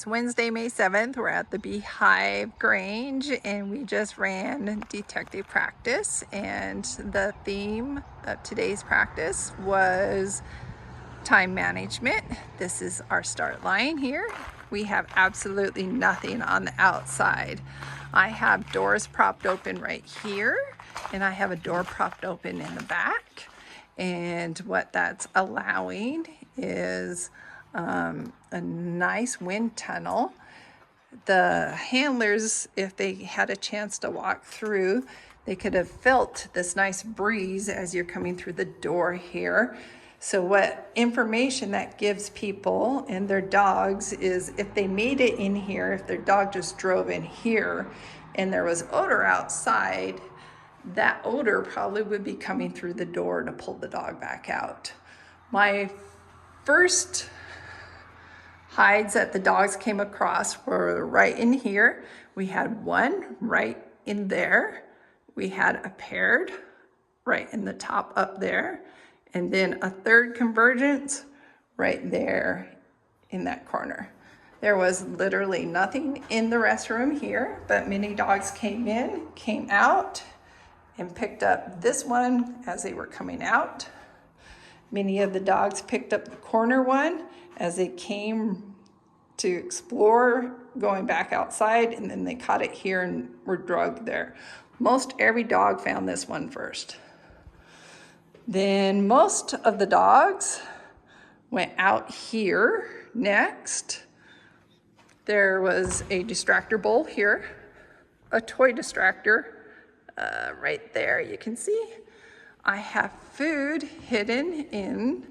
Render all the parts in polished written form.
It's Wednesday, May 7th. We're at the Beehive Grange and we just ran detective practice, and the theme of today's practice was time management. This is our start line here. We have absolutely nothing on the outside. I have doors propped open right here, and I have a door propped open in the back. And what that's allowing is a nice wind tunnel. The handlers, if they had a chance to walk through, they could have felt this nice breeze as you're coming through the door here. So what information that gives people and their dogs is, if they made it in here, if their dog just drove in here and there was odor outside, that odor probably would be coming through the door to pull the dog back out. My first hides that the dogs came across were right in here. We had one right in there. We had a paired right in the top up there. And then a third convergence right there in that corner. There was literally nothing in the restroom here, but many dogs came in, came out, and picked up this one as they were coming out. Many of the dogs picked up the corner one as they came to explore, going back outside, and then they caught it here and were drugged there. Most every dog found this one first. Then most of the dogs went out here next. There was a distractor bowl here, a toy distractor right there, you can see. I have food hidden in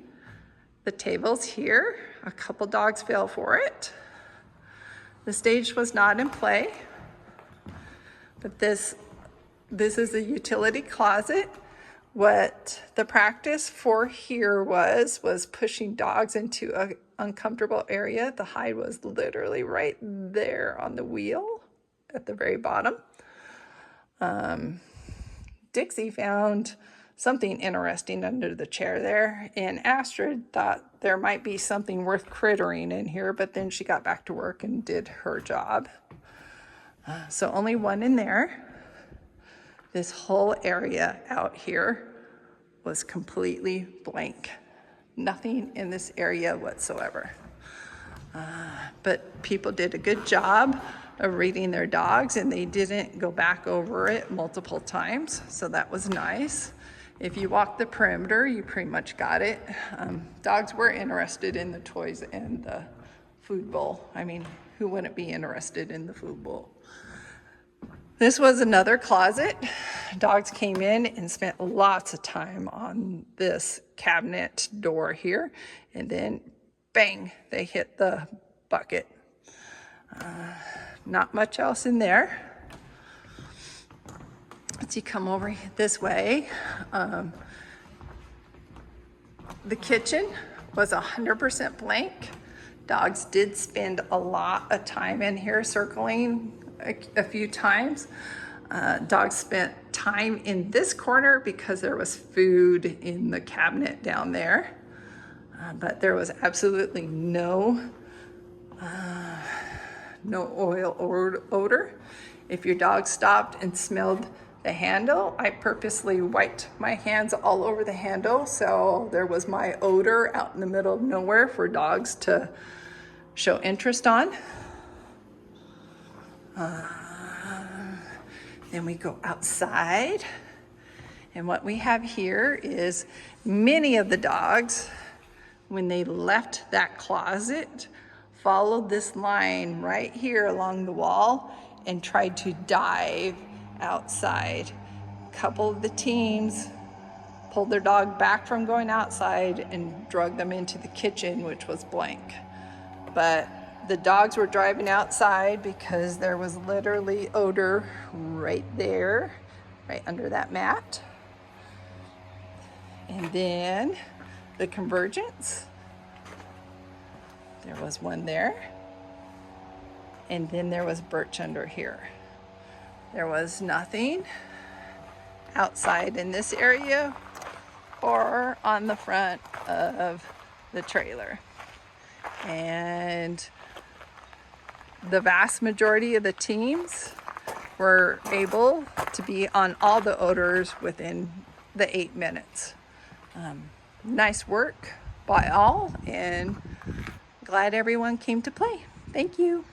the tables here. A couple dogs fell for it. The stage was not in play, but this is a utility closet. What the practice for here was pushing dogs into an uncomfortable area. The hide was literally right there on the wheel at the very bottom. Dixie found something interesting under the chair there, and Astrid thought there might be something worth crittering in here, but then she got back to work and did her job. So only one in there. This whole area out here was completely blank. Nothing in this area whatsoever. But people did a good job of reading their dogs, and they didn't go back over it multiple times, so that was nice. If you walk the perimeter, you pretty much got it. Dogs were interested in the toys and the food bowl. I mean, who wouldn't be interested in the food bowl? This was another closet. Dogs came in and spent lots of time on this cabinet door here, and then bang, they hit the bucket. Not much else in there. As you come over this way, the kitchen was 100% blank. Dogs did spend a lot of time in here circling a few times. Dogs spent time in this corner because there was food in the cabinet down there. But there was absolutely no oil odor. If your dog stopped and smelled the handle, I purposely wiped my hands all over the handle, so there was my odor out in the middle of nowhere for dogs to show interest on. Then we go outside, and what we have here is many of the dogs, when they left that closet, followed this line right here along the wall and tried to dive outside. A couple of the teams pulled their dog back from going outside and dragged them into the kitchen, which was blank. But the dogs were driving outside because there was literally odor right there, right under that mat. And then the convergence, there was one there. And then there was birch under here. There was nothing outside in this area or on the front of the trailer. And the vast majority of the teams were able to be on all the odors within the 8 minutes. Nice work by all, and glad everyone came to play. Thank you.